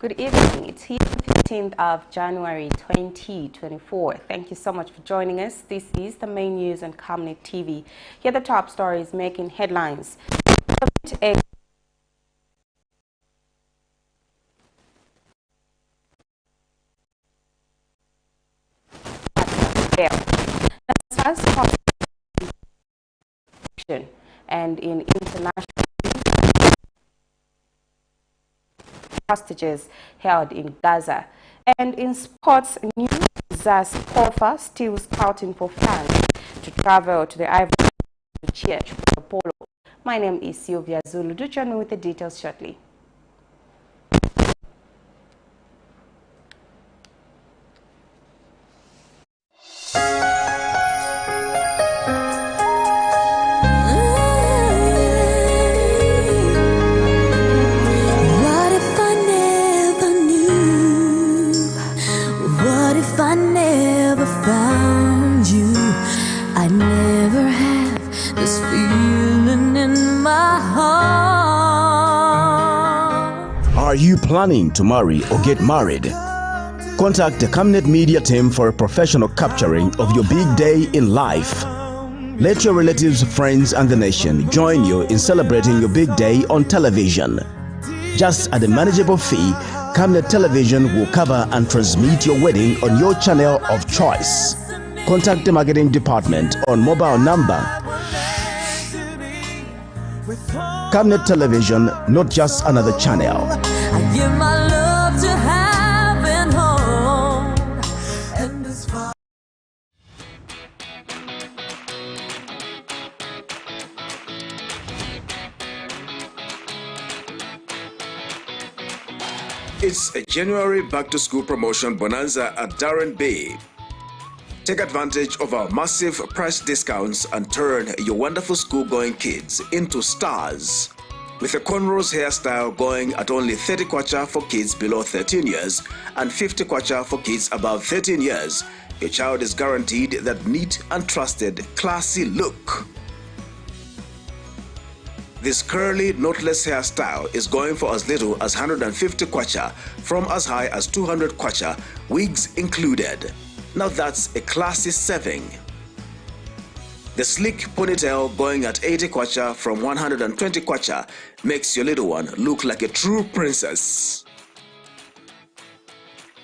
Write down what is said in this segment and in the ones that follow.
Good evening. It's here the 15th of January 2024. Thank you so much for joining us. This is the main news on Camnet TV. Here are the top stories making headlines. NASFAZ and in international hostages held in Gaza. And in sports news, ZASPOFA still scouting for fans to travel to the IVORY to cheer CHIPOLOPOLO. My name is Sylvia Zulu. Do join me with the details shortly. Are you planning to marry or get married? Contact the Camnet media team for a professional capturing of your big day in life. Let your relatives, friends and the nation join you in celebrating your big day on television. Just at a manageable fee, Camnet Television will cover and transmit your wedding on your channel of choice. Contact the marketing department on mobile number. Camnet Television, not just another channel. I give my love to heaven home. And as far It's a January back-to-school promotion bonanza at Darren B. Take advantage of our massive price discounts and turn your wonderful school-going kids into stars. With a cornrows hairstyle going at only 30 kwacha for kids below 13 years and 50 kwacha for kids above 13 years, your child is guaranteed that neat and trusted, classy look. This curly, knotless hairstyle is going for as little as 150 kwacha from as high as 200 kwacha, wigs included. Now that's a classy saving. The sleek ponytail going at 80 kwacha from 120 kwacha makes your little one look like a true princess.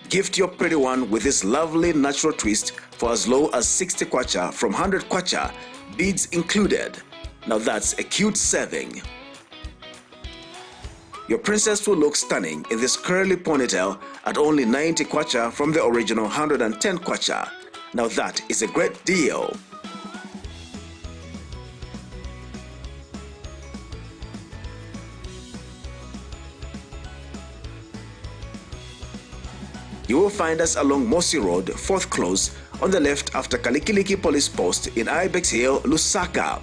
Gift your pretty one with this lovely natural twist for as low as 60 kwacha from 100 kwacha, beads included. Now that's a cute saving. Your princess will look stunning in this curly ponytail at only 90 kwacha from the original 110 kwacha. Now that is a great deal. You will find us along Mosi Road, 4th Close, on the left after Kalikiliki Police Post in Ibex Hill, Lusaka.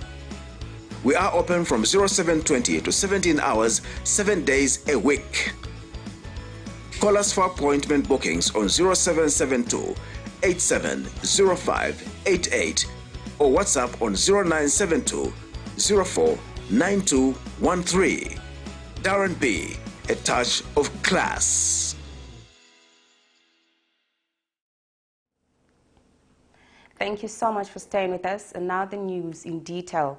We are open from 0720 to 17 hours, 7 days a week. Call us for appointment bookings on 0772 870588 or WhatsApp on 0972 049213. Darren B, a touch of class. Thank you so much for staying with us. And now the news in detail.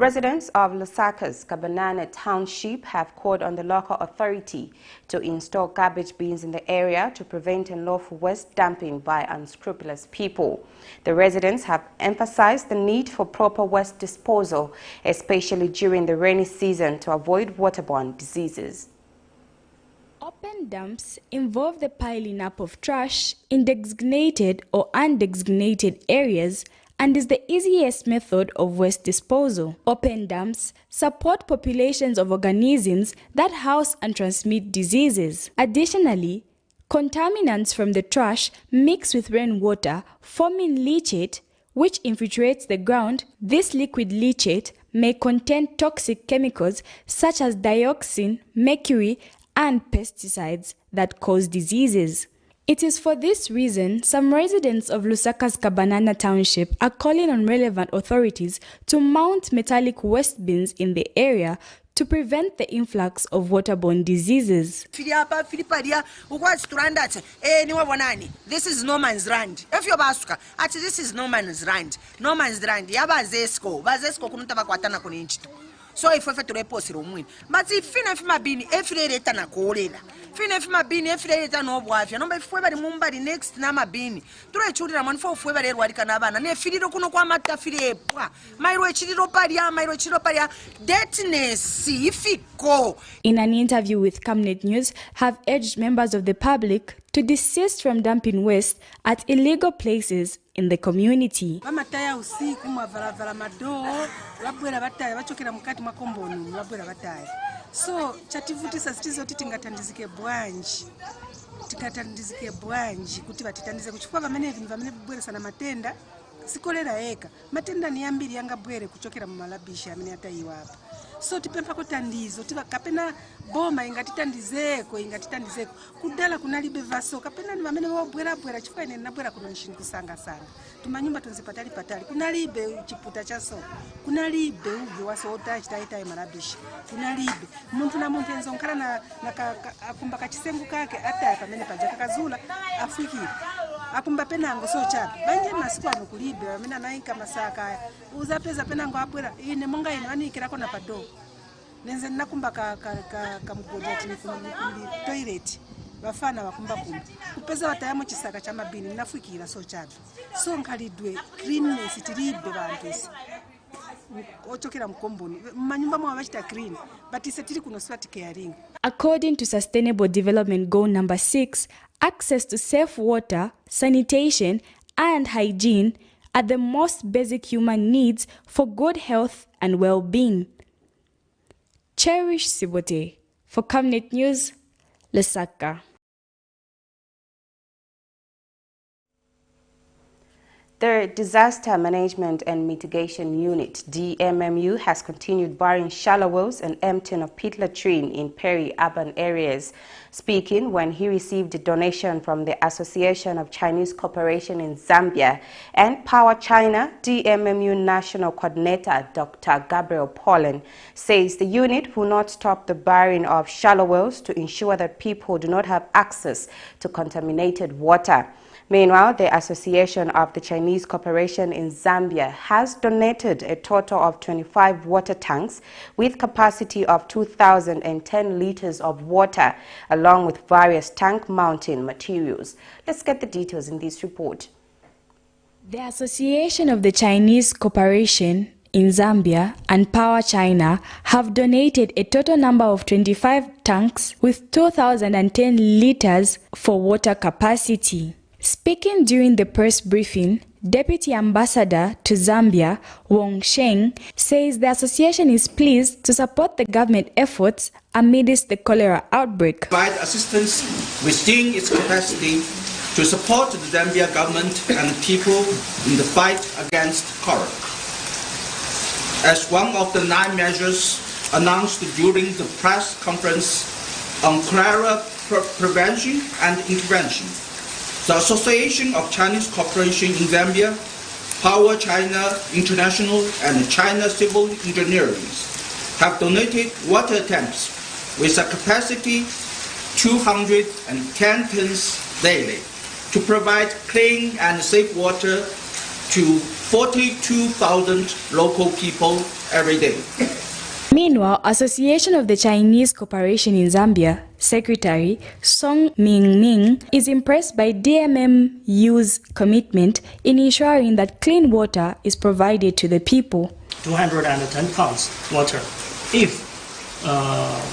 Residents of Lusaka's Kabanana Township have called on the local authority to install garbage bins in the area to prevent unlawful waste dumping by unscrupulous people. The residents have emphasized the need for proper waste disposal, especially during the rainy season, to avoid waterborne diseases. Open dumps involve the piling up of trash in designated or undesignated areas and is the easiest method of waste disposal. Open dumps support populations of organisms that house and transmit diseases. Additionally, contaminants from the trash mix with rainwater, forming leachate, which infiltrates the ground. This liquid leachate may contain toxic chemicals such as dioxin, mercury, and pesticides that cause diseases. It is for this reason some residents of Lusaka's Kabanana Township are calling on relevant authorities to mount metallic waste bins in the area to prevent the influx of waterborne diseases. This is no man's land. If you ask, this is no man's land. No man's land. Yabazesko. Bazesko kunutaba kwatana kuninchitu. So if we to repose rumwin. But if fina bini efreta na kolera. Fina bini efreta no bwafya. Nomba ifwe bali mumba di next na mabini. Ture churi na manfo fwe bali rwadika na bana. Ne filiro kuno kwa mata fili pwa. Mairo chiriro paria. Deadness ifiko. In an interview with Camnet News, have urged members of the public to desist from dumping waste at illegal places in the community. Bamataya usiku mavaravara mado labwera bataya bachokera mukati makomboni labwera bataya. So chativuti sasitizo titingatandizike bwanji. Tikatandizike bwanji kuti batitandize kuchukua bamene bwere sana matenda sikolera eka. Matenda ni ambiri yangabwere kuchokera mu malabisha amene atayiwa hapa. So tipempa kutandizo tiba kapena boma ingatitandizeko kudala kunalibe vaso kapena ni bamene bwera chifukwa ine nabwera kuno nshini kusanga tumanyumba tunzi patali kunalibe chiputa chaso kunalibe uvi waso otaita malabisha kunalibe muntu na muntu enzo nkala na akumba kachisengu kake ata pamene pajaka kazula afiki akumba penango so chapi banje masiku anokulibe bamene anaika masaka uzapeza penango abwera ine monga ine anikirako na pado nenze nakumba kamugoja tini toilet bafana bakumba kupeza batayamo chisaka cha mabini nafikira so chapi so nkalidwe cleanness tilibe bantu ochokera mkomboni manyumba mwa bachita clean but isetiri kuno swati caring. According to Sustainable Development Goal number 6, access to safe water, sanitation and hygiene are the most basic human needs for good health and well-being. Cherish Sibote for Camnet News, Lusaka. The Disaster Management and Mitigation Unit, DMMU, has continued barring shallow wells and emptying of pit latrine in peri-urban areas. Speaking when he received a donation from the Association of Chinese Cooperation in Zambia and Power China, DMMU National Coordinator Dr. Gabriel Pollen says the unit will not stop the barring of shallow wells to ensure that people do not have access to contaminated water. Meanwhile, the Association of the Chinese Cooperation in Zambia has donated a total of 25 water tanks with capacity of 2,010 liters of water, along with various tank mounting materials. Let's get the details in this report. The Association of the Chinese Cooperation in Zambia and Power China have donated a total number of 25 tanks with 2,010 liters for water capacity. Speaking during the press briefing, Deputy Ambassador to Zambia, Wong Sheng, says the association is pleased to support the government efforts amidst the cholera outbreak. Provide assistance within its capacity to support the Zambia government and people in the fight against cholera. As one of the 9 measures announced during the press conference on cholera prevention and intervention, the Association of Chinese Cooperation in Zambia, Power China International and China Civil Engineering have donated water tanks with a capacity 210 tons daily to provide clean and safe water to 42,000 local people every day. Meanwhile, Association of the Chinese Cooperation in Zambia Secretary Song Ming is impressed by DMMU's commitment in ensuring that clean water is provided to the people. 210 pounds water. If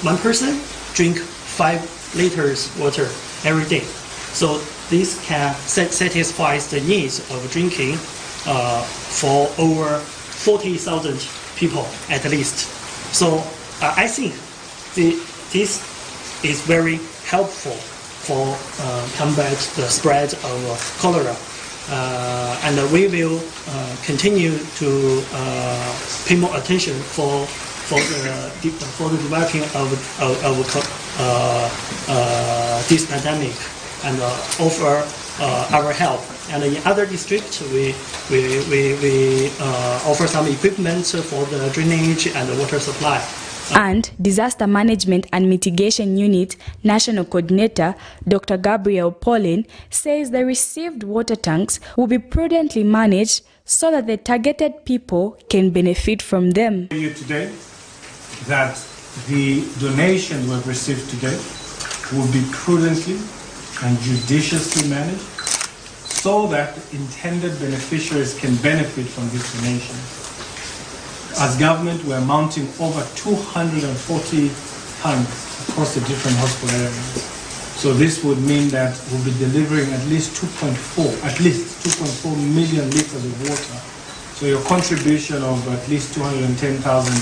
one person drink 5 liters water every day, so this can satisfy the needs of drinking for over 40,000 people at least. So I think this is very helpful for combat the spread of cholera, and we will continue to pay more attention for the developing of this pandemic and offer our help. And in other districts, we offer some equipment for the drainage and the water supply. And Disaster Management and Mitigation Unit National Coordinator Dr. Gabriel Pauline says the received water tanks will be prudently managed so that the targeted people can benefit from them. You today that the donations we have received today will be prudently and judiciously managed so that intended beneficiaries can benefit from this donation. As government, we are mounting over 240 tanks across the different hospital areas. So this would mean that we'll be delivering at least 2.4 million liters of water. So your contribution of at least 210,000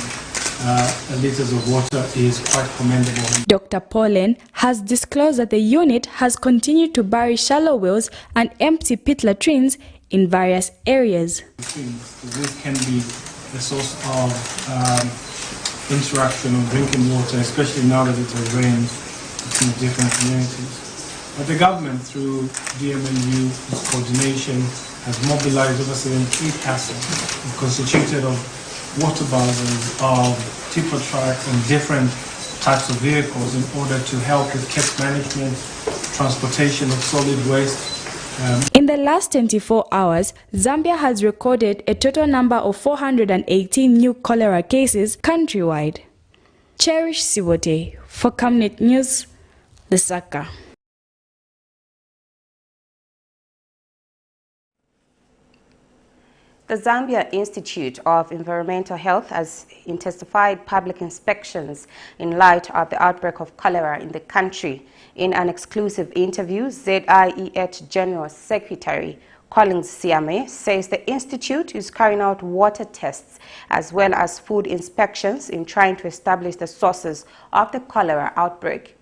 liters of water is quite commendable. Dr. Pauline has disclosed that the unit has continued to bury shallow wells and empty pit latrines in various areas. This can be a source of interaction of drinking water, especially now that it has rained in different communities. But the government, through DMNU coordination, has mobilized over 17 castles constituted of water buzzers, of tipper trucks and different types of vehicles in order to help with case management, transportation of solid waste. In the last 24 hours, Zambia has recorded a total number of 418 new cholera cases countrywide. Cherish Siwote for Camnet News, Lusaka. The Zambia Institute of Environmental Health has intensified public inspections in light of the outbreak of cholera in the country. In an exclusive interview, ZIEH General Secretary Collins Siame says the institute is carrying out water tests as well as food inspections in trying to establish the sources of the cholera outbreak.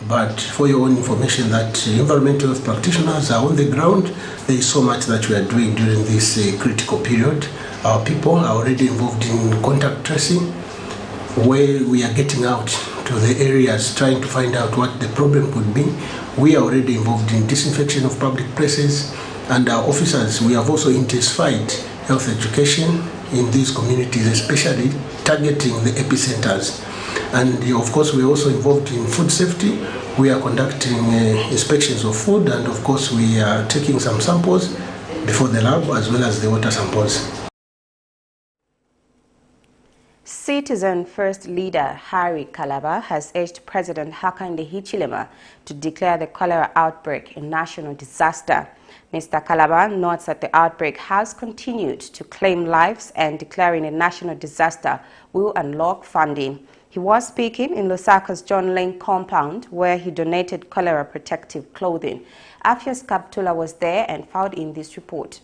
But for your own information, that environmental health practitioners are on the ground. There is so much that we are doing during this critical period. Our people are already involved in contact tracing, where we are getting out to the areas trying to find out what the problem could be. We are already involved in disinfection of public places, and our officers, we have also intensified health education in these communities, especially targeting the epicenters. And of course, we are also involved in food safety. We are conducting inspections of food, and of course, we are taking some samples before the lab as well as the water samples. Citizen First Leader Harry Kalaba has urged President Hakainde Hichilema to declare the cholera outbreak a national disaster. Mr. Kalaba notes that the outbreak has continued to claim lives, and declaring a national disaster will unlock funding. He was speaking in Lusaka's John Lane compound, where he donated cholera protective clothing. Afias Kaptula was there and filed in this report.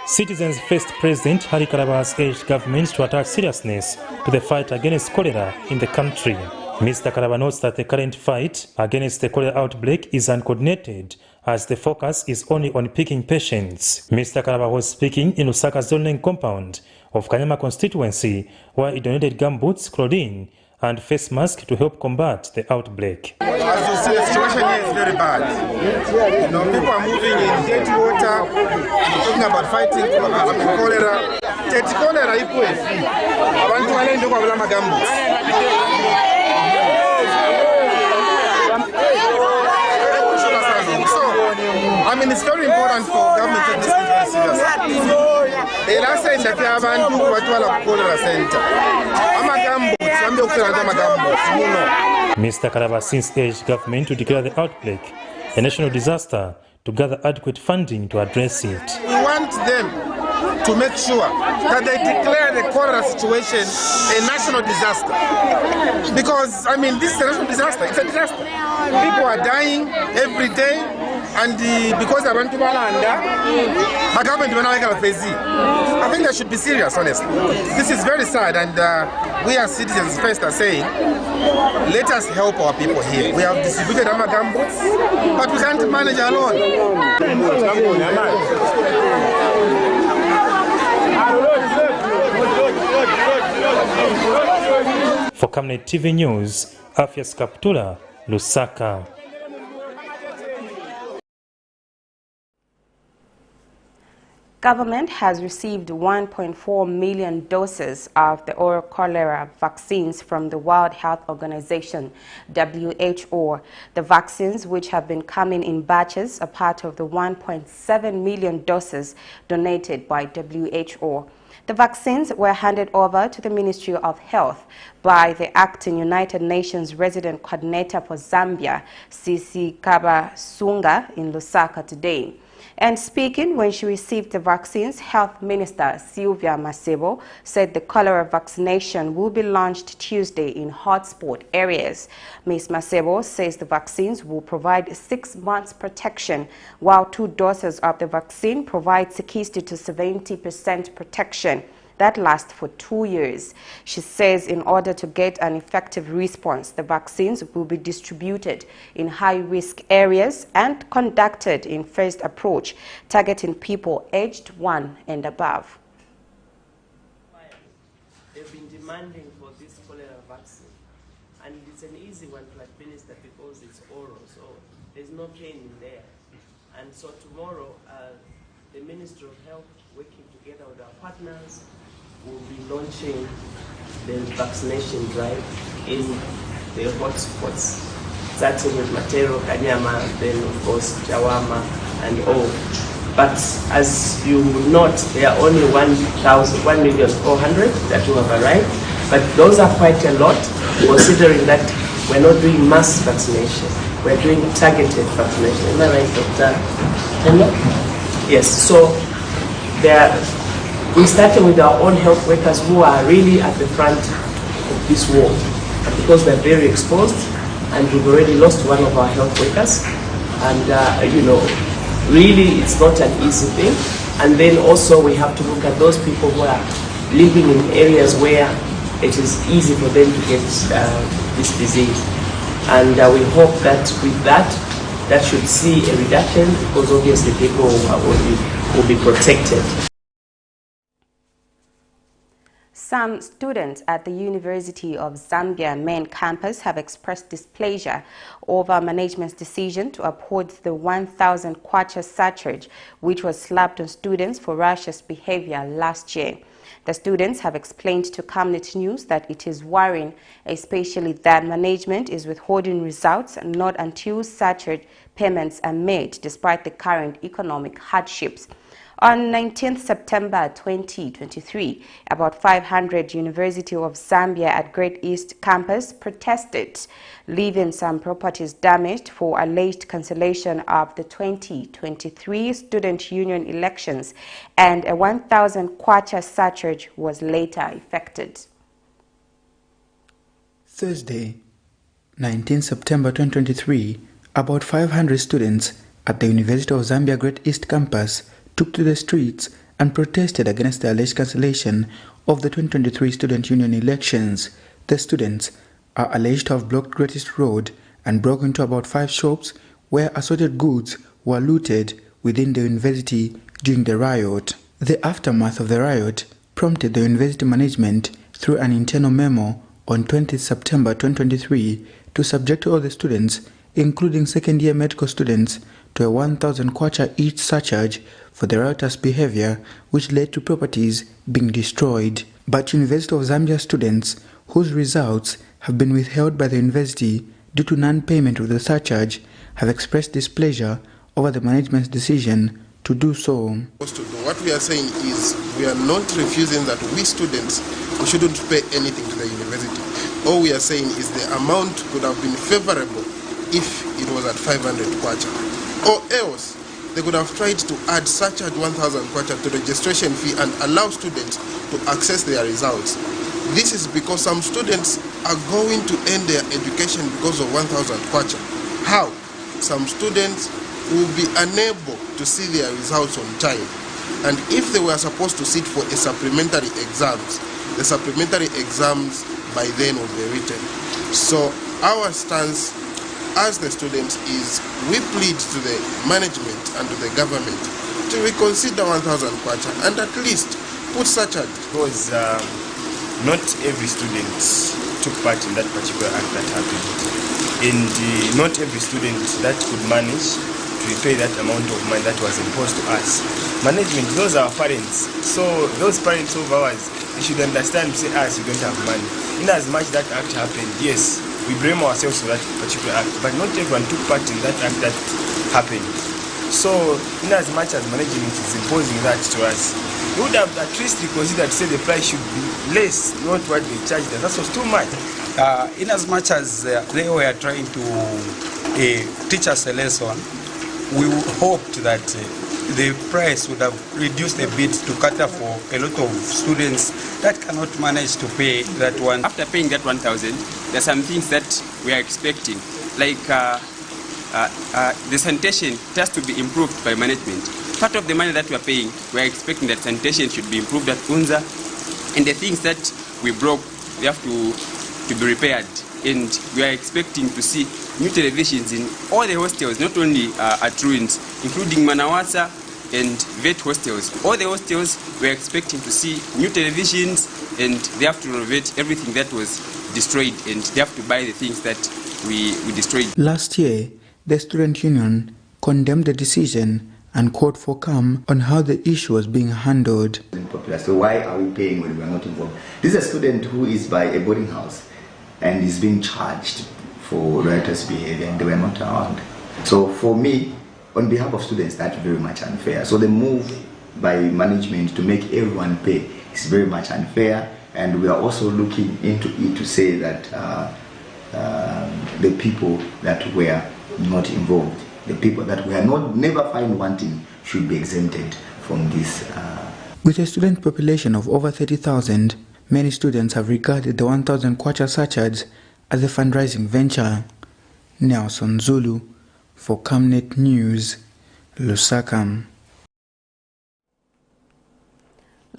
Citizens First President Harry Kalaba has urged governments to attach seriousness to the fight against cholera in the country. Mr. Kalaba notes that the current fight against the cholera outbreak is uncoordinated, as the focus is only on picking patients. Mr. Kalaba was speaking in Lusaka's Zoning compound of Kanyama constituency, where he donated gumboots, clothing, and face masks to help combat the outbreak. As you see, the situation here is very bad. You know, people are moving in dirty water. We're talking about fighting cholera. Dirty cholera equals. Abantu walende kwa bulama gumboots. I mean, it's very important for government to take this very seriously. The last time that we have abantu batwala cholera center. Mr. Kalaba since urged government to declare the outbreak a national disaster to gather adequate funding to address it. We want them to make sure that they declare the cholera situation a national disaster. Because, I mean, this is a national disaster. It's a disaster. People are dying every day, and because they want to balanda, the government will not make a busy. I think they should be serious, honestly. This is very sad, and we as Citizens First are saying, let us help our people here. We have distributed our gumboots, but we can't manage alone. For Camnet TV News, Afias Kaptula, Lusaka. Government has received 1.4 million doses of the oral cholera vaccines from the World Health Organization, WHO. The vaccines, which have been coming in batches, are part of the 1.7 million doses donated by WHO. The vaccines were handed over to the Ministry of Health by the acting United Nations resident coordinator for Zambia, Sisi Kabasunga, in Lusaka today. And speaking when she received the vaccines, Health Minister Sylvia Masebo said the cholera vaccination will be launched Tuesday in hotspot areas. Ms. Masebo says the vaccines will provide 6 months protection, while 2 doses of the vaccine provide 60 to 70% protection. That lasts for 2 years. She says in order to get an effective response, the vaccines will be distributed in high-risk areas and conducted in phased approach, targeting people aged 1 and above. They've been demanding for this cholera vaccine, and it's an easy one to administer because it's oral, so there's no pain in there. And so tomorrow, the Ministry of Health, working together with our partners, will be launching the vaccination drive in the hotspots, starting with Matero, Kanyama, then of course Chawama and all. But as you note, there are only 1,400,000 that will have arrived, but those are quite a lot, considering that we're not doing mass vaccination, we're doing targeted vaccination. Am I right, Dr. Hello? Yes, so we started with our own health workers who are really at the front of this war, and because they're very exposed, and we've already lost one of our health workers, and really it's not an easy thing. And then also we have to look at those people who are living in areas where it is easy for them to get this disease, and we hope that with that should see a reduction, because obviously people will be protected. Some students at the University of Zambia main campus have expressed displeasure over management's decision to uphold the 1,000 kwacha surcharge, which was slapped on students for righteous behavior last year. The students have explained to Camnet News that it is worrying, especially that management is withholding results not until surcharge payments are made, despite the current economic hardships. On 19th September 2023, about 500 University of Zambia at Great East Campus protested, leaving some properties damaged for alleged cancellation of the 2023 Student Union elections, and a 1,000 kwacha surcharge was later effected. Thursday, 19th September 2023, about 500 students at the University of Zambia Great East Campus took to the streets and protested against the alleged cancellation of the 2023 Student Union elections. The students are alleged to have blocked Great East Road and broke into about 5 shops where assorted goods were looted within the university during the riot. The aftermath of the riot prompted the university management, through an internal memo on 20th September 2023, to subject all the students, including second-year medical students, to a 1,000 kwacha each surcharge for the riotous behavior, which led to properties being destroyed. But University of Zambia students, whose results have been withheld by the university due to non-payment of the surcharge, have expressed displeasure over the management's decision to do so. What we are saying is we are not refusing that we students, we shouldn't pay anything to the university. All we are saying is the amount could have been favorable if it was at 500 kwacha. Or else, they could have tried to add such a 1,000 kwacha to registration fee and allow students to access their results. This is because some students are going to end their education because of 1,000 kwacha. How? Some students will be unable to see their results on time. And if they were supposed to sit for a supplementary exams, the supplementary exams by then will be written. So our stance as the students is we plead to the management and to the government to reconsider 1,000 kwacha and at least put such a... Because not every student took part in that particular act that happened. And not every student that could manage to repay that amount of money that was imposed to us. Management, those are our parents. So those parents of ours, they should understand, say, us, we don't have money. In as much that act happened, yes, we blame ourselves for that particular act, but not everyone took part in that act that happened. So in as much as management is imposing that to us, we would have at least reconsidered to say the price should be less, not what they charged us. That was too much. In as much as they were trying to teach us a lesson, we hoped that the price would have reduced a bit to cater for a lot of students that cannot manage to pay that one. After paying that 1,000, there are some things that we are expecting, like the sanitation has to be improved by management. Part of the money that we are paying, we are expecting that sanitation should be improved at Unza, and the things that we broke, they have to be repaired. And we are expecting to see new televisions in all the hostels, not only at Ruins, including Manawasa and vet hostels. All the hostels, we are expecting to see new televisions, and they have to renovate everything that was destroyed, and they have to buy the things that we destroyed. Last year, the student union condemned the decision and called for calm on how the issue was being handled. So why are we paying when we are not involved? This is a student who is by a boarding house and is being charged for riotous behavior, and they were not around. So for me, on behalf of students, that's very much unfair. So the move by management to make everyone pay is very much unfair, and we are also looking into it to say that the people that were not involved, the people that were never found wanting, should be exempted from this. With a student population of over 30,000, many students have regarded the 1,000 kwacha surcharge as a fundraising venture. Nelson Zulu for Camnet News, Lusaka.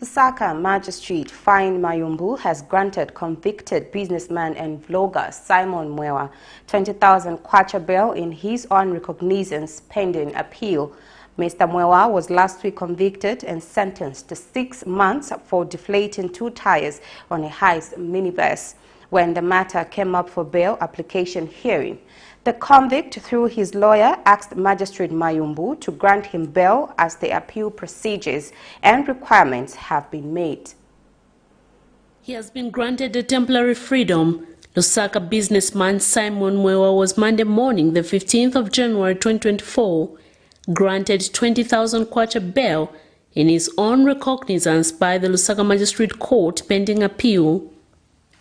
Lusaka Magistrate Fine Mayumbu has granted convicted businessman and vlogger Simon MWEWA 20,000 kwacha bail in his own recognizance pending appeal. Mr. MWEWA was last week convicted and sentenced to 6 months for deflating 2 tires on a Hiace minibus when the matter came up for bail application hearing. The convict, through his lawyer, asked Magistrate Mayumbu to grant him bail as the appeal procedures and requirements have been made. He has been granted a temporary freedom. Lusaka businessman Simon MWEWA was Monday morning, the 15th of January 2024, granted 20,000 kwacha bail in his own recognizance by the Lusaka Magistrate Court pending appeal.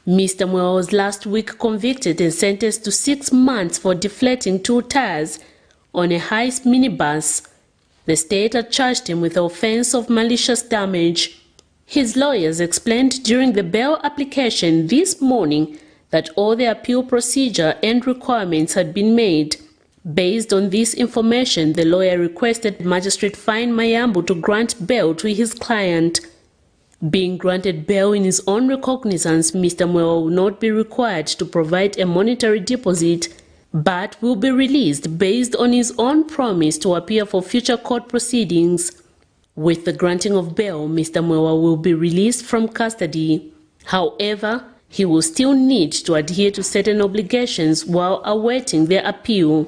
Mr. MWEWA was last week convicted and sentenced to 6 months for deflating 2 tires on a Hiace minibus. The state had charged him with the offense of malicious damage. His lawyers explained during the bail application this morning that all the appeal procedure and requirements had been made. Based on this information, the lawyer requested Magistrate Fine Mayumbu to grant bail to his client. Being granted bail in his own recognizance, Mr. MWEWA will not be required to provide a monetary deposit, but will be released based on his own promise to appear for future court proceedings. With the granting of bail, Mr. MWEWA will be released from custody. However, he will still need to adhere to certain obligations while awaiting their appeal.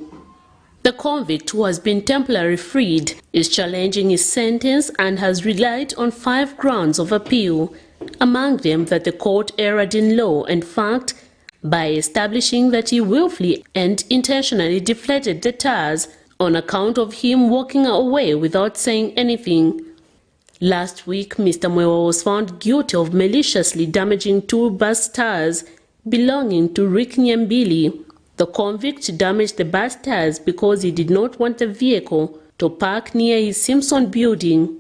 The convict, who has been temporarily freed, is challenging his sentence and has relied on 5 grounds of appeal, among them that the court erred in law and fact by establishing that he willfully and intentionally deflated the tires on account of him walking away without saying anything. Last week, Mr. MWEWA was found guilty of maliciously damaging 2 bus tires belonging to Rick Nyambili. The convict damaged the bus tires because he did not want the vehicle to park near his Simpson building.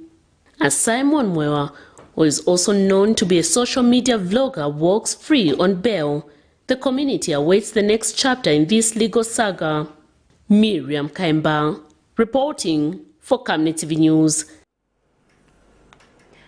As Simon MWEWA, who is also known to be a social media vlogger, walks free on bail, the community awaits the next chapter in this legal saga. Miriam Kaimba, reporting for Camnet TV News.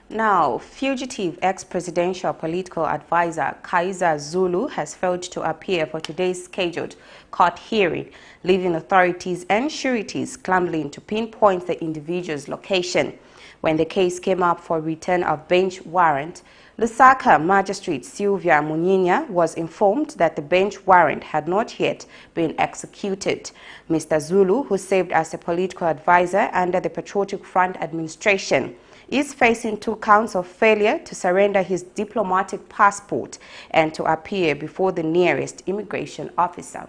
Now, fugitive ex-presidential political advisor Kaiza Zulu has failed to appear for today's scheduled court hearing, leaving authorities and sureties scrambling to pinpoint the individual's location. When the case came up for return of bench warrant, Lusaka Magistrate Sylvia Munyinya was informed that the bench warrant had not yet been executed. Mr. Zulu, who served as a political advisor under the Patriotic Front administration, is facing 2 counts of failure to surrender his diplomatic passport and to appear before the nearest immigration officer.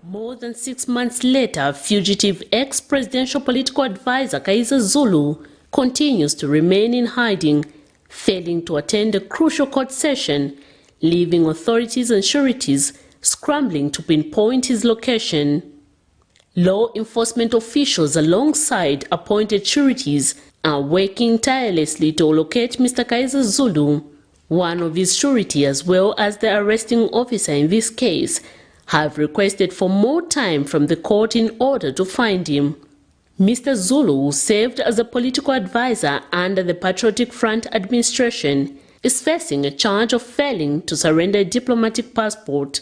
More than 6 months later, fugitive ex-presidential political advisor Kaiza Zulu continues to remain in hiding, failing to attend a crucial court session, leaving authorities and sureties scrambling to pinpoint his location. Law enforcement officials alongside appointed sureties are working tirelessly to locate Mr. Kaiza Zulu. One of his surety, as well as the arresting officer in this case, have requested for more time from the court in order to find him. Mr. Zulu, who served as a political advisor under the Patriotic Front administration, is facing a charge of failing to surrender a diplomatic passport.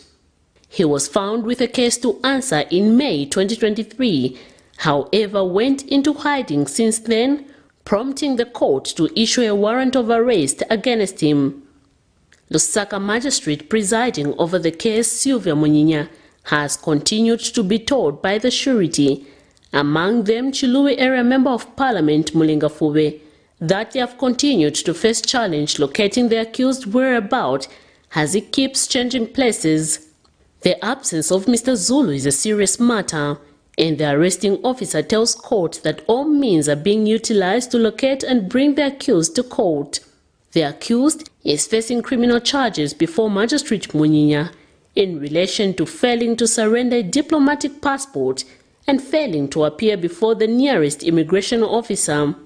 He was found with a case to answer in May 2023, however went into hiding since then, prompting the court to issue a warrant of arrest against him. Lusaka Magistrate presiding over the case, Sylvia Munyinya, has continued to be told by the surety, among them Chilui Area Member of Parliament Mulinga Fube, that they have continued to face challenge locating the accused whereabouts as he keeps changing places. The absence of Mr. Zulu is a serious matter, and the arresting officer tells court that all means are being utilized to locate and bring the accused to court. The accused is facing criminal charges before Magistrate Munyinya in relation to failing to surrender a diplomatic passport and failing to appear before the nearest immigration officer.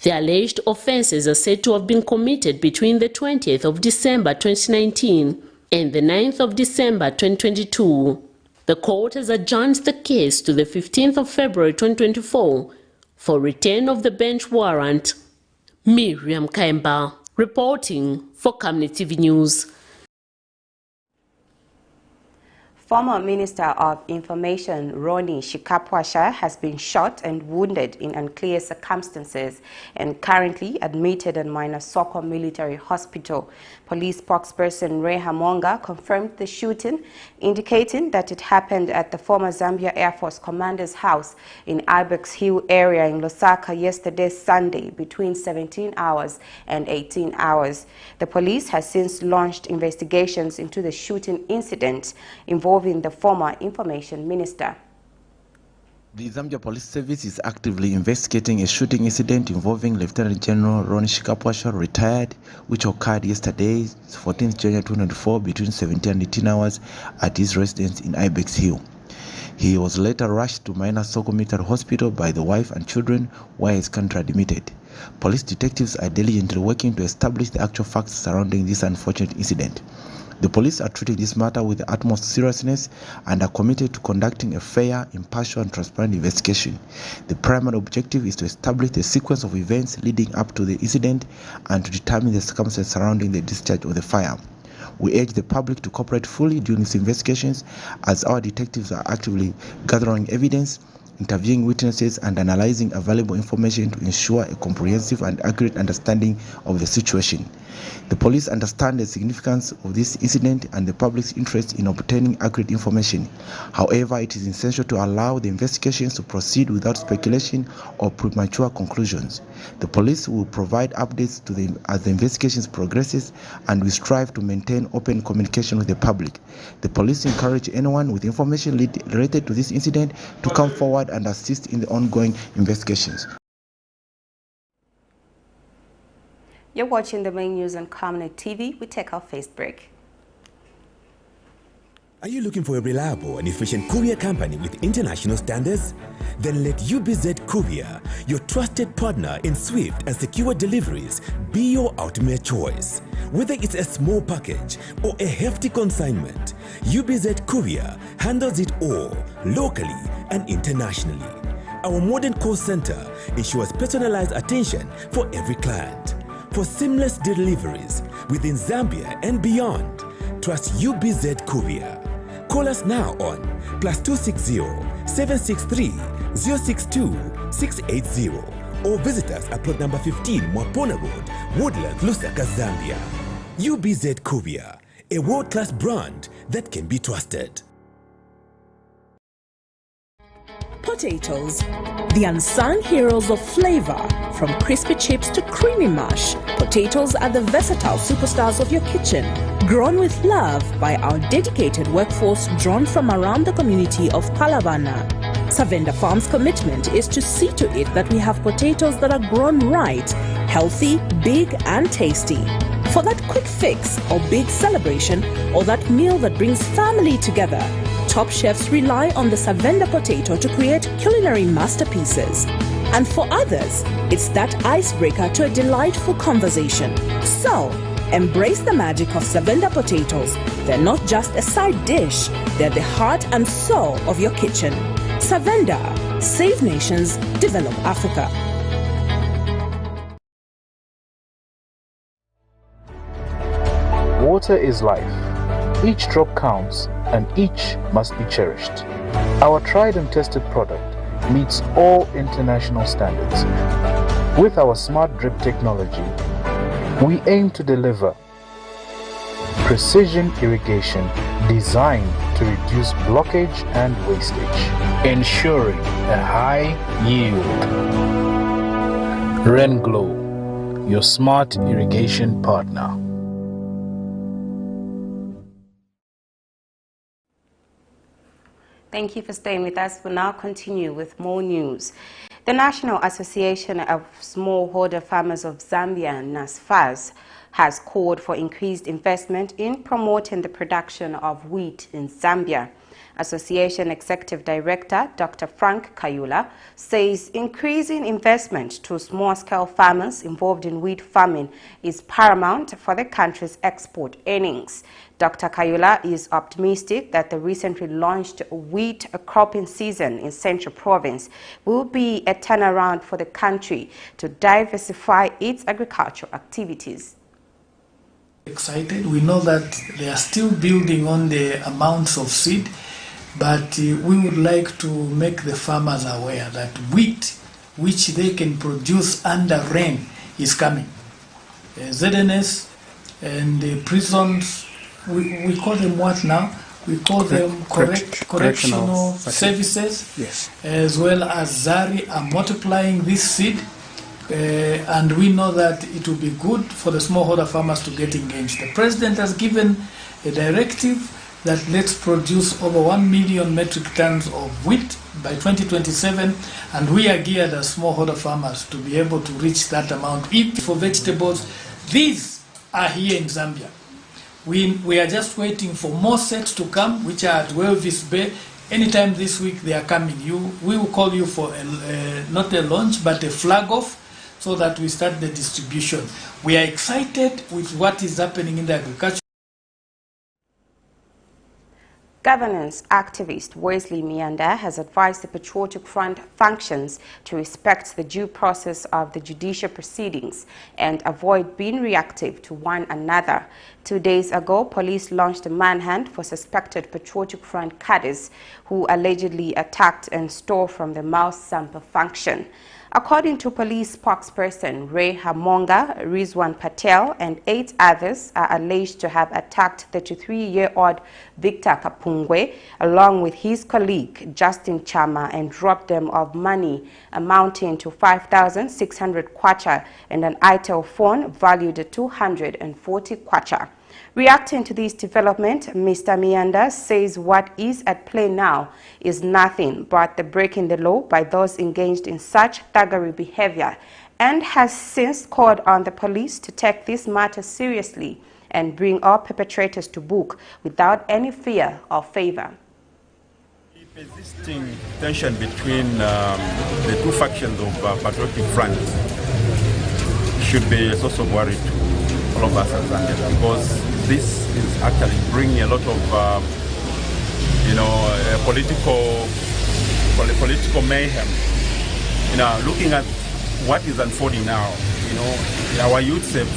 The alleged offences are said to have been committed between the 20th of December 2019 and the 9th of December 2022. The court has adjourned the case to the 15th of February 2024 for return of the bench warrant. Miriam Kaimba, reporting for Camnet TV News. Former Minister of Information Ronnie KWACHA has been shot and wounded in unclear circumstances and currently admitted at Minasoko Military Hospital. Police spokesperson Ray Hamonga confirmed the shooting, indicating that it happened at the former Zambia Air Force Commander's house in Ibex Hill area in Lusaka yesterday Sunday between 17 hours and 18 hours. The police has since launched investigations into the shooting incident involving the former information minister. The Zambia Police Service is actively investigating a shooting incident involving Lieutenant General Ronnie KWACHA, retired, which occurred yesterday, 14th January 2024, between 17 and 18 hours at his residence in Ibex Hill. He was later rushed to Minasoko Military Hospital by the wife and children, where he is currently admitted. Police detectives are diligently working to establish the actual facts surrounding this unfortunate incident. The police are treating this matter with the utmost seriousness and are committed to conducting a fair, impartial and transparent investigation. The primary objective is to establish the sequence of events leading up to the incident and to determine the circumstances surrounding the discharge of the firearm. We urge the public to cooperate fully during these investigations as our detectives are actively gathering evidence, interviewing witnesses and analyzing available information to ensure a comprehensive and accurate understanding of the situation. The police understand the significance of this incident and the public's interest in obtaining accurate information. However, it is essential to allow the investigations to proceed without speculation or premature conclusions. The police will provide updates as the investigations progresses, and we strive to maintain open communication with the public. The police encourage anyone with information related to this incident to come forward and assist in the ongoing investigations. You're watching the main news on Camnet TV. We take our first break. Are you looking for a reliable and efficient courier company with international standards? Then let UBZ Courier, your trusted partner in swift and secure deliveries, be your ultimate choice. Whether it's a small package or a hefty consignment, UBZ Courier handles it all, locally and internationally. Our modern call center ensures personalized attention for every client. For seamless deliveries within Zambia and beyond, trust UBZ Courier. Call us now on +260 763 062 680 or visit us at plot number 15 Mwapona Road, Woodlands, Lusaka, Zambia. UBZ Kuvia, a world-class brand that can be trusted. Potatoes, the unsung heroes of flavor. From crispy chips to creamy mash, potatoes are the versatile superstars of your kitchen. Grown with love by our dedicated workforce drawn from around the community of Palavana. Savenda Farm's commitment is to see to it that we have potatoes that are grown right, healthy, big and tasty. For that quick fix or big celebration or that meal that brings family together, top chefs rely on the Savenda potato to create culinary masterpieces. And for others, it's that icebreaker to a delightful conversation. So, embrace the magic of Savenda potatoes. They're not just a side dish, they're the heart and soul of your kitchen. Savenda, save nations, develop Africa. Water is life. Each drop counts and each must be cherished. Our tried and tested product meets all international standards. With our smart drip technology, we aim to deliver precision irrigation designed to reduce blockage and wastage, ensuring a high yield. RenGlow, your smart irrigation partner. Thank you for staying with us. We'll now continue with more news. The National Association of Smallholder Farmers of Zambia, NASFAZ, has called for increased investment in promoting the production of wheat in Zambia. Association Executive Director Dr. Frank Kayula says increasing investment to small-scale farmers involved in wheat farming is paramount for the country's export earnings. Dr. Kayula is optimistic that the recently launched wheat cropping season in Central Province will be a turnaround for the country to diversify its agricultural activities. Excited. We know that they are still building on the amounts of seed, but we would like to make the farmers aware that wheat, which they can produce under rain, is coming. ZNS and the prisons, we call them what now? We call them correctional services, yes, as well as ZARI are multiplying this seed. And we know that it will be good for the smallholder farmers to get engaged. The President has given a directive that let's produce over 1 million metric tons of wheat by 2027, and we are geared as smallholder farmers to be able to reach that amount. If for vegetables, these are here in Zambia. We are just waiting for more sets to come, which are at Welvis Bay. Anytime this week they are coming. We will call you for not a launch, but a flag off, so that we start the distribution. We are excited with what is happening in the agriculture. Governance activist Wesley Mianda has advised the Patriotic Front functions to respect the due process of the judicial proceedings and avoid being reactive to one another. 2 days ago, police launched a manhunt for suspected Patriotic Front cadres who allegedly attacked and stole from the mouse sample function. According to police spokesperson Ray Hamonga, Rizwan Patel and 8 others are alleged to have attacked 33-year-old Victor Kapungwe along with his colleague Justin Chama and robbed them of money amounting to 5,600 kwacha and an ITEL phone valued at 240 kwacha. Reacting to this development, Mr. Mianda says what is at play now is nothing but the breaking the law by those engaged in such thuggery behavior, and has since called on the police to take this matter seriously and bring all perpetrators to book without any fear or favor. The persisting tension between the two factions of Patriotic Front should be a source of worry to all of us as Zambians, because this is actually bringing a lot of, political mayhem. Looking at what is unfolding now, our youths have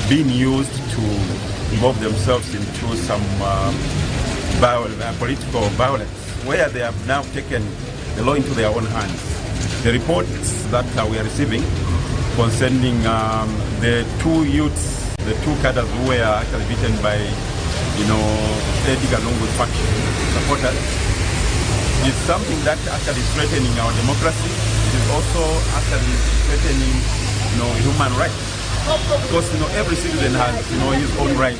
been used to involve themselves into some political violence, where they have now taken the law into their own hands. the reports that we are receiving concerning the two youths, the two cadres who were actually beaten by, Edgar Lungu's faction supporters, is something that actually is threatening our democracy. It is also actually threatening, human rights. Because, every citizen has, his own rights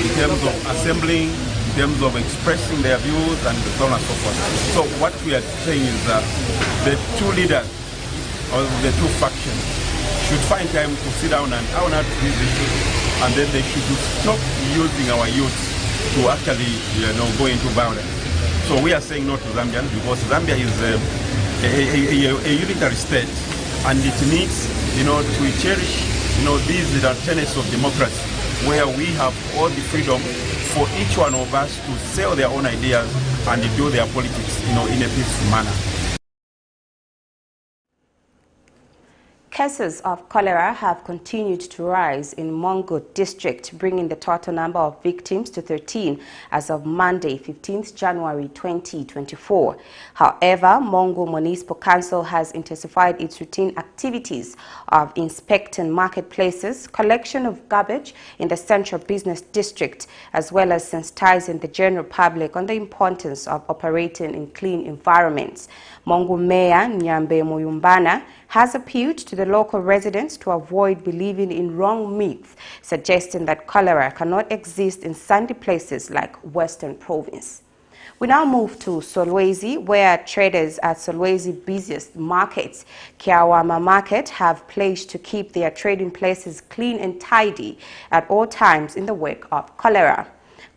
in terms of assembling, in terms of expressing their views, and so on and so forth. So what we are saying is that the two leaders of the two factions should find time to sit down and iron out these issues, and then they should stop using our youth to actually, go into violence. So we are saying no to Zambians, because Zambia is a unitary state, and it needs, to cherish, these are tenets of democracy, where we have all the freedom for each one of us to sell their own ideas and do their politics, in a peaceful manner. Cases of cholera have continued to rise in Mongo district, bringing the total number of victims to 13 as of Monday, 15th January 2024. However, Mongo Municipal Council has intensified its routine activities of inspecting marketplaces, collection of garbage in the central business district, as well as sensitizing the general public on the importance of operating in clean environments. Mongo Mayor Nyambe Muyumbana has appealed to the local residents to avoid believing in wrong myths, suggesting that cholera cannot exist in sandy places like Western Province. We now move to Solwezi, where traders at Solwezi's busiest markets, Kiawama Market, have pledged to keep their trading places clean and tidy at all times in the wake of cholera.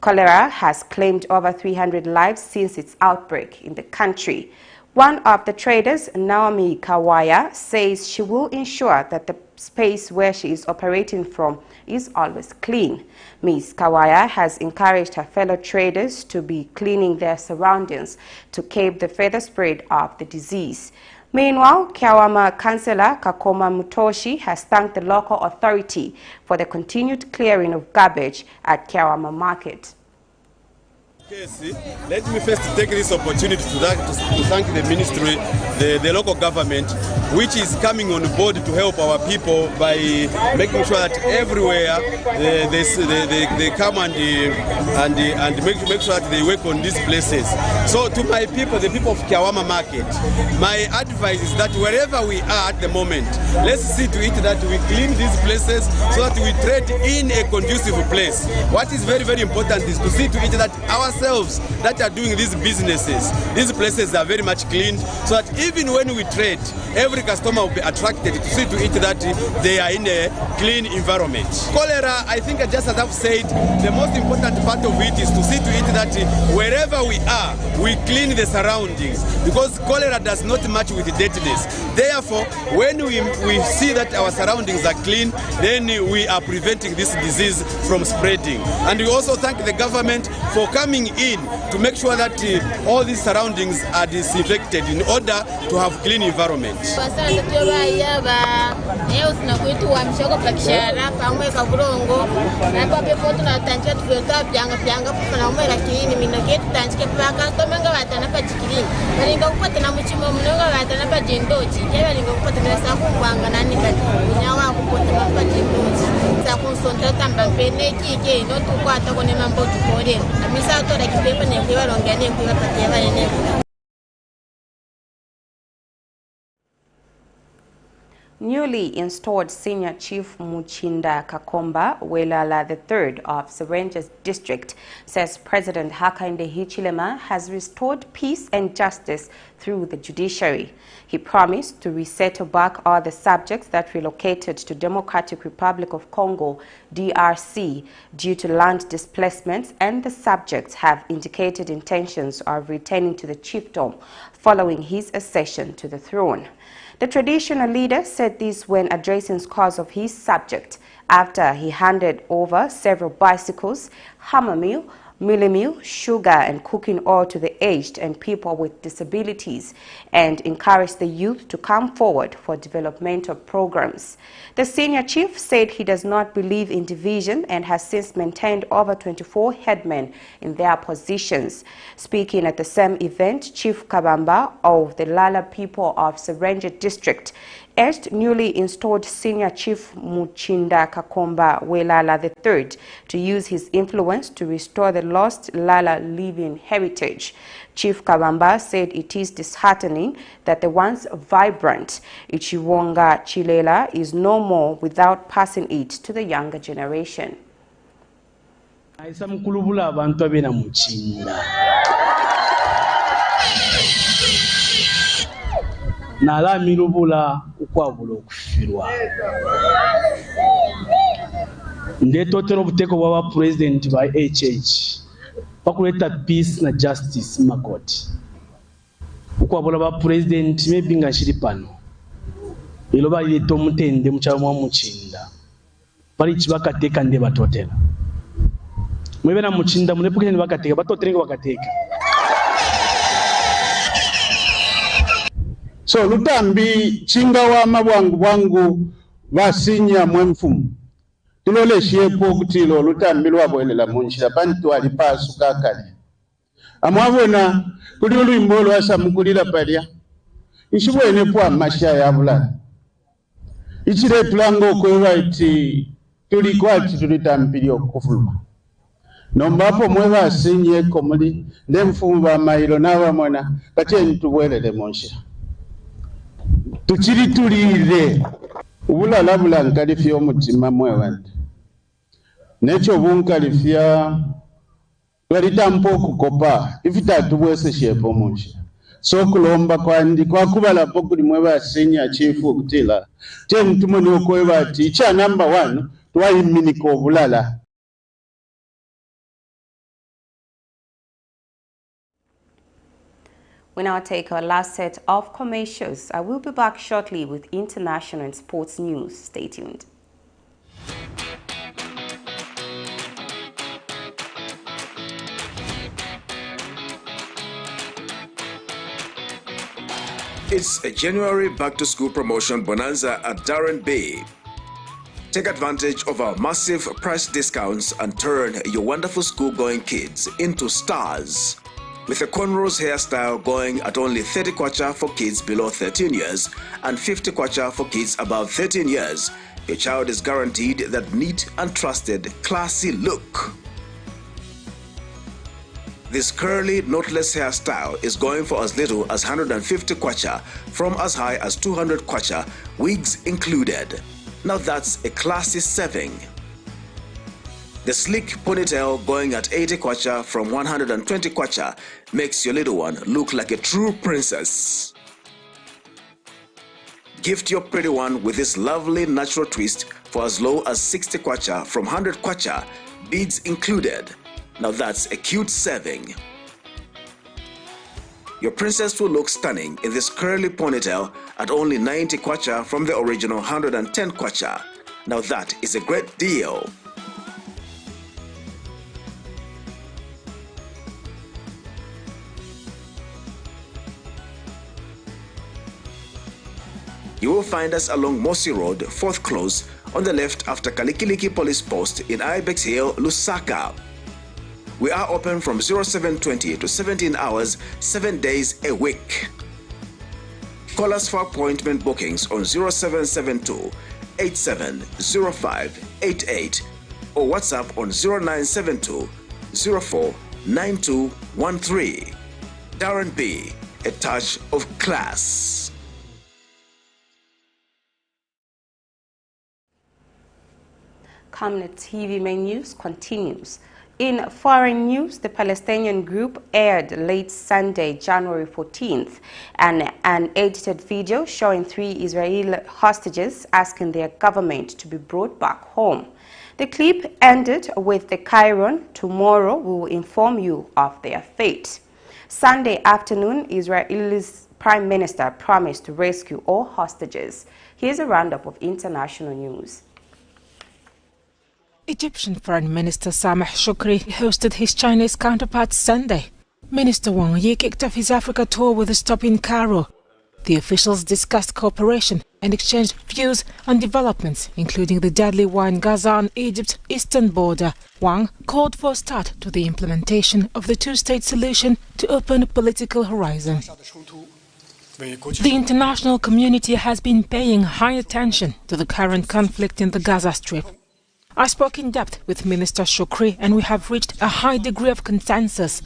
Cholera has claimed over 300 lives since its outbreak in the country. One of the traders, Naomi Kawaya, says she will ensure that the space where she is operating from is always clean. Ms. Kawaya has encouraged her fellow traders to be cleaning their surroundings to curb the further spread of the disease. Meanwhile, Kiawama Councillor Kakoma Mutoshi has thanked the local authority for the continued clearing of garbage at Kiawama Market. Let me first take this opportunity to thank the ministry, the local government, which is coming on board to help our people by making sure that everywhere they come and make sure that they work on these places. So to my people, the people of Kiawama Market, my advice is that wherever we are at the moment, let's see to it that we clean these places so that we trade in a conducive place. What is very, very important is to see to it that ourselves that are doing these businesses, these places are very much cleaned, so that even when we trade, every customer will be attracted to see to it that they are in a clean environment. Cholera, I think just as I've said, the most important part of it is to see to it that wherever we are, we clean the surroundings, because cholera does not match with dirtiness. Therefore, when we see that our surroundings are clean, then we are preventing this disease from spreading. And we also thank the government for coming in to make sure that all these surroundings are disinfected in order to have clean environment. Newly installed Senior Chief Muchinda Kakomba Welala III of Serenjas District says President Hakainde Hichilema has restored peace and justice through the judiciary. He promised to resettle back all the subjects that relocated to Democratic Republic of Congo, DRC, due to land displacements, and the subjects have indicated intentions of returning to the chiefdom following his accession to the throne. The traditional leader said this when addressing scores of his subject after he handed over several bicycles, hammer mill, mealie meal, sugar, and cooking oil to the aged and people with disabilities, and encouraged the youth to come forward for developmental programs. The senior chief said he does not believe in division and has since maintained over 24 headmen in their positions. Speaking at the same event, Chief Kabamba of the Lala people of Serenje district urged newly installed Senior Chief Muchinda Kakomba Welala III to use his influence to restore the lost Lala living heritage. Chief Kabamba said it is disheartening that the once vibrant Ichiwonga Chilela is no more without passing it to the younger generation. Nala milubula ukwabula okufirwa ndetotera obuteko bwa president by HH bakuleta peace na justice makoti ukwabula ba president maybe nga shiri pano ilo baleta omutende mukyalo mwa Muchinda bali kibakateka nde batotera mwebe na Muchinda munepuke ne bakateka batotera bakateka. So lutambi chinga wa mabwangu bwangu basinya mwemfumu tulole shepo kutilo lutambi lwabwelela munshira bantu alipasu kakali amwabona kuli lwimbo lwasa mukulira palya ishibwene pwa masha ya bulana ichire tulango okwewa iti tulikwati tulitambili okufuluma nombapo mwewa asinye komuli nemfumu ba mailo n'abamona kati tubwelele munshira tuchiri tulire ubulala bulankalifya omutima mwewandi nekyo bunkalifya twalitampa okukopa ifitatubwese shepo munshira so kulomba kwandi kwakubalapo kuli mweba senior chief okutila tentumo niokweba ati cha number 1 twayiminika obulala. We now take our last set of commercials. I will be back shortly with international and sports news. Stay tuned. It's a January back-to-school promotion bonanza at Darren B. Take advantage of our massive price discounts and turn your wonderful school-going kids into stars. With a cornrows hairstyle going at only 30 kwacha for kids below 13 years and 50 kwacha for kids above 13 years, your child is guaranteed that neat and trusted, classy look. This curly, knotless hairstyle is going for as little as 150 kwacha from as high as 200 kwacha, wigs included. Now that's a classy saving. The sleek ponytail going at 80 kwacha from 120 kwacha makes your little one look like a true princess. Gift your pretty one with this lovely natural twist for as low as 60 kwacha from 100 kwacha, beads included. Now that's a cute saving. Your princess will look stunning in this curly ponytail at only 90 kwacha from the original 110 kwacha. Now that is a great deal. You will find us along Mosi Road, 4th Close, on the left after Kalikiliki Police Post in Ibex Hill, Lusaka. We are open from 0720 to 17 hours, 7 days a week. Call us for appointment bookings on 0772 870588 or WhatsApp on 0972 049213. Darren B, a touch of class. Camnet TV main news continues. In foreign news, the Palestinian group aired late Sunday, January 14th, an edited video showing 3 Israeli hostages asking their government to be brought back home. The clip ended with the Chiron, "Tomorrow we will inform you of their fate." Sunday afternoon, Israel's Prime Minister promised to rescue all hostages. Here's a roundup of international news. Egyptian Foreign Minister Sameh Shoukry hosted his Chinese counterpart Sunday. Minister Wang Yi kicked off his Africa tour with a stop in Cairo. The officials discussed cooperation and exchanged views on developments, including the deadly war in Gaza on Egypt's eastern border. Wang called for a start to the implementation of the two-state solution to open a political horizon. The international community has been paying high attention to the current conflict in the Gaza Strip. I spoke in depth with Minister Shoukry and we have reached a high degree of consensus.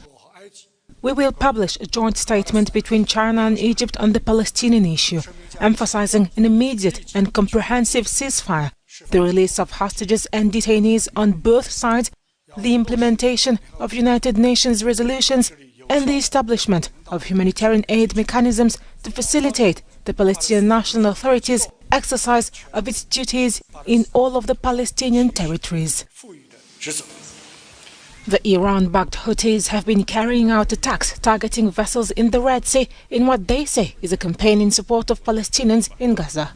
We will publish a joint statement between China and Egypt on the Palestinian issue, emphasizing an immediate and comprehensive ceasefire, the release of hostages and detainees on both sides, the implementation of United Nations resolutions, and the establishment of humanitarian aid mechanisms to facilitate the Palestinian National Authority's exercise of its duties in all of the Palestinian territories. The Iran-backed Houthis have been carrying out attacks targeting vessels in the Red Sea in what they say is a campaign in support of Palestinians in Gaza.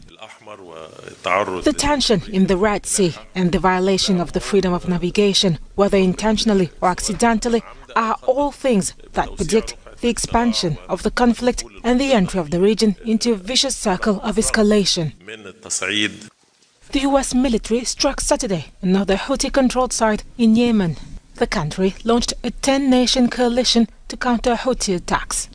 The tension in the Red Sea and the violation of the freedom of navigation, whether intentionally or accidentally, are all things that predict the expansion of the conflict and the entry of the region into a vicious circle of escalation. The US military struck Saturday another Houthi-controlled site in Yemen. The country launched a 10-nation coalition to counter Houthi attacks.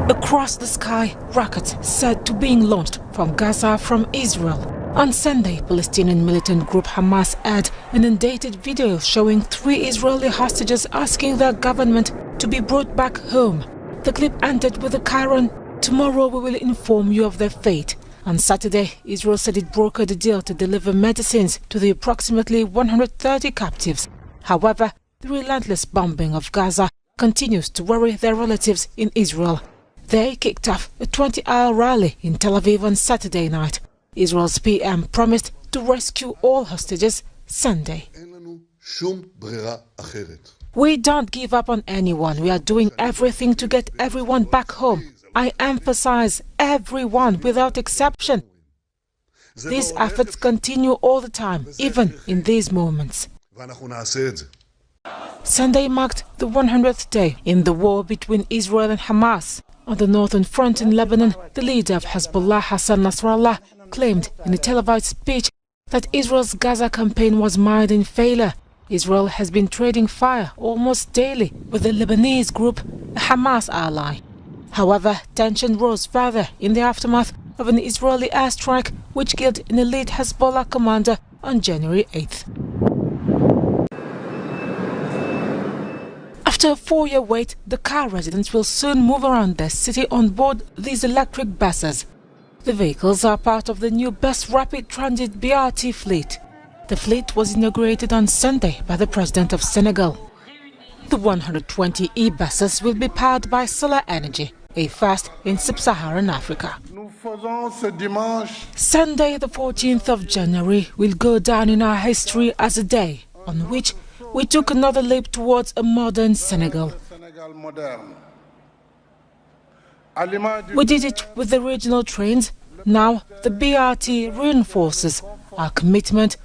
Across the sky, rockets said to being launched from Gaza from Israel. On Sunday, Palestinian militant group Hamas aired an undated video showing 3 Israeli hostages asking their government to be brought back home. The clip ended with the chyron, "Tomorrow we will inform you of their fate." On Saturday, Israel said it brokered a deal to deliver medicines to the approximately 130 captives. However, the relentless bombing of Gaza continues to worry their relatives in Israel. They kicked off a 20-hour rally in Tel Aviv on Saturday night. Israel's PM promised to rescue all hostages Sunday. We don't give up on anyone. We are doing everything to get everyone back home. I emphasize everyone without exception. These efforts continue all the time, even in these moments. Sunday marked the 100th day in the war between Israel and Hamas. On the northern front in Lebanon, the leader of Hezbollah, Hassan Nasrallah, claimed in a televised speech that Israel's Gaza campaign was mired in failure. Israel has been trading fire almost daily with the Lebanese group, a Hamas ally. However, tension rose further in the aftermath of an Israeli airstrike which killed an elite Hezbollah commander on January 8th. After a 4-year wait, the car residents will soon move around their city on board these electric buses. The vehicles are part of the new Bus Rapid Transit BRT fleet. The fleet was inaugurated on Sunday by the President of Senegal. The 120 e-buses will be powered by solar energy, a first in sub-Saharan Africa. Sunday, the 14th of January, will go down in our history as a day on which we took another leap towards a modern Senegal. We did it with the regional trains. Now the BRT reinforces our commitment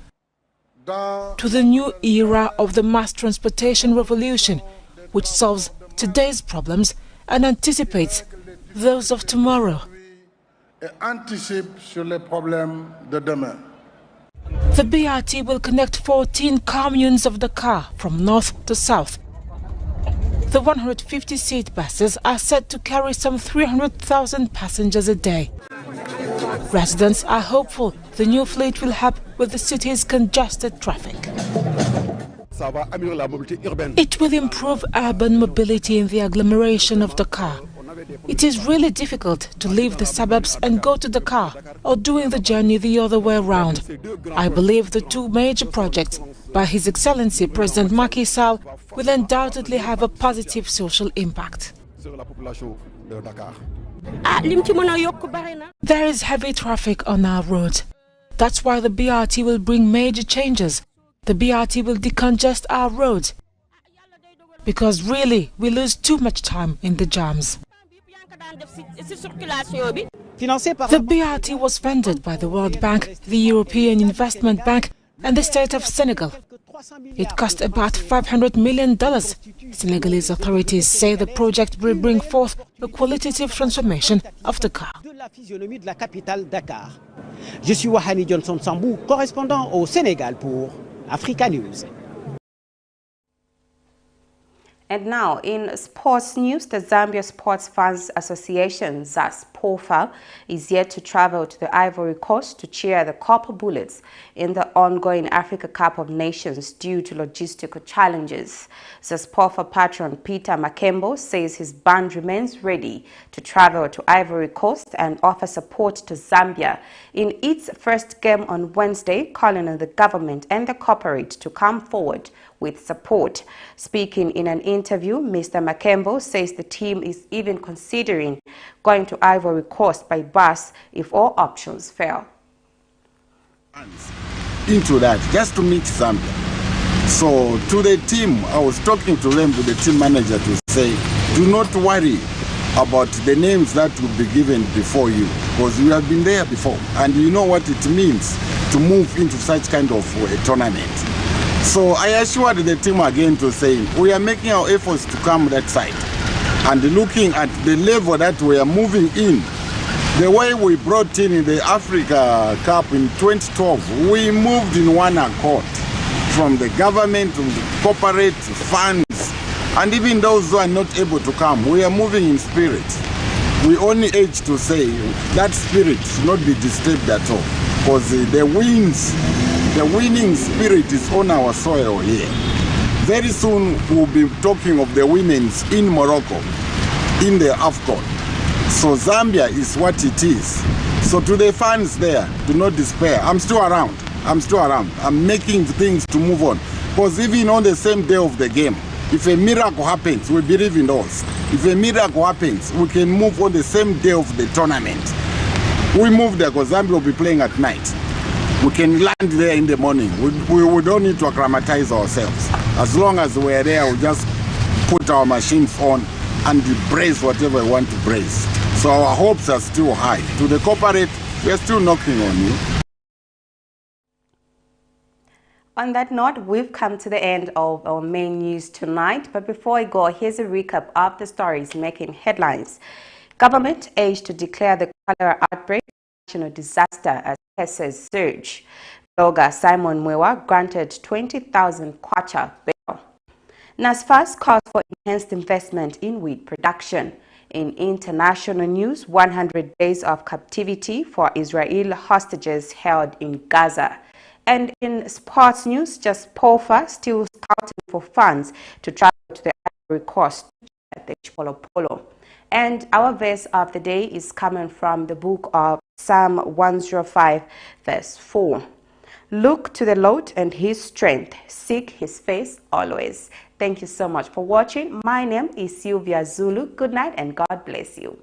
to the new era of the mass transportation revolution, which solves today's problems and anticipates those of tomorrow. The BRT will connect 14 communes of Dakar from north to south. The 150-seat buses are set to carry some 300,000 passengers a day. Residents are hopeful the new fleet will help with the city's congested traffic. It will improve urban mobility in the agglomeration of Dakar. It is really difficult to leave the suburbs and go to Dakar or doing the journey the other way around. I believe the 2 major projects by His Excellency President Macky Sall will undoubtedly have a positive social impact. There is heavy traffic on our roads. That's why the BRT will bring major changes. The BRT will decongest our roads, because really we lose too much time in the jams. The BRT was funded by the World Bank, the European Investment Bank and the state of Senegal. It cost about $500 million. Senegalese authorities say the project will bring forth a qualitative transformation of Dakar. Je suis Wahani Johnson Sambou, correspondant au Sénégal pour Africa News. And now, in sports news, the Zambia Sports Fans Association, ZASPOFA, is yet to travel to the Ivory Coast to cheer the Copper Bullets in the ongoing Africa Cup of Nations due to logistical challenges. ZASPOFA patron Peter Makembo says his band remains ready to travel to Ivory Coast and offer support to Zambia in its first game on Wednesday, calling on the government and the corporate to come forward with support. Speaking in an interview, Mr. Makembo says the team is even considering going to Ivory Coast by bus if all options fail. Into that, just to meet Zambia. So to the team, I was talking to them, to the team manager, to say, do not worry about the names that will be given before you, because you have been there before and you know what it means to move into such kind of a tournament. So I assured the team again to say, we are making our efforts to come that side. And looking at the level that we are moving in, the way we brought in the Africa Cup in 2012, we moved in one accord from the government, from the corporate funds, and even those who are not able to come, we are moving in spirit. We only urge to say that spirit should not be disturbed at all, because the winning spirit is on our soil here. Very soon we'll be talking of the women's in Morocco, in the AFCON. So Zambia is what it is. So to the fans there, do not despair. I'm still around. I'm making things to move on. Because even on the same day of the game, if a miracle happens, we believe in those. If a miracle happens, we can move on the same day of the tournament. We move there because Zambia will be playing at night. We can land there in the morning. We don't need to acclimatize ourselves. As long as we're there, we just put our machines on and brace whatever we want to brace. So our hopes are still high. To the corporate, we're still knocking on you. On that note, we've come to the end of our main news tonight. But before I go, here's a recap of the stories making headlines. Government aims to declare the cholera outbreak a national disaster as cases surge. Blogger Simon MWEWA granted 20,000 KWACHA bail. NASFAZ calls for enhanced investment in wheat production. In international news, 100 days of captivity for Israeli hostages held in Gaza. And in sports news, ZASPOFA still scouting for funds to travel to the Ivory Coast at the CHIPOLOPOLO. And our verse of the day is coming from the book of Psalm 105, verse 4. Look to the Lord and his strength. Seek his face always. Thank you so much for watching. My name is Sylvia Zulu. Good night and God bless you.